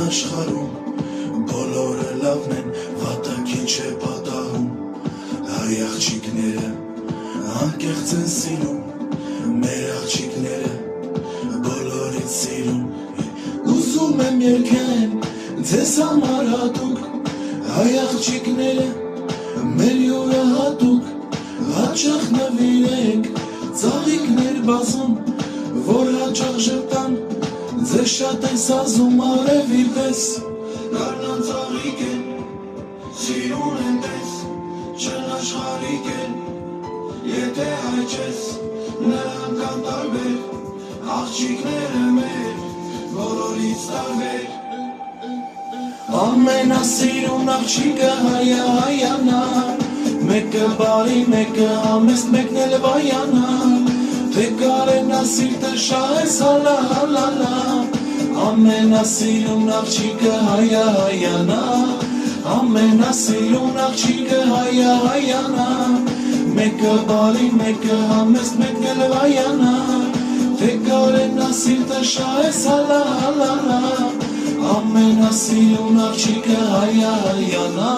աշխարհում բոլորը լավն են, վատը քիչ է պատահում հայ աղջիկները անկեղծ են սիրում մեր աղջիկները բոլորից սիրում ուզում եմ երգեմ ձեզ համար հատուկ հայ աղջիկները մեր յուրահատուկ հաճախ նվիրենք ծաղիկներ բազում որ հաճախ ժպտան ձեզ շատ են սազում արևի պես գարնան ծաղիկ են սիրուն են տես չեն աշխարհիկ են եթե հայ չես նրանք կան տարբեր աղջիկները մեր բոլորից տարբեր ամենասիրուն աղջիկը հայա հայանա մեկը բարի մեկը համեստ մեկն էլ վայանա թե կարենա սիրտը շահես հալա հալալա ամենասիրուն աղջիկը հայա հայանա ամենասիրուն աղջիկը հայա հայանա մեկը բարի մեկը համեստ մեկն էլ վայանա թե կարենա սիրտը շահես հալա հալալա ամենասիրուն աղջիկը հայա հայանա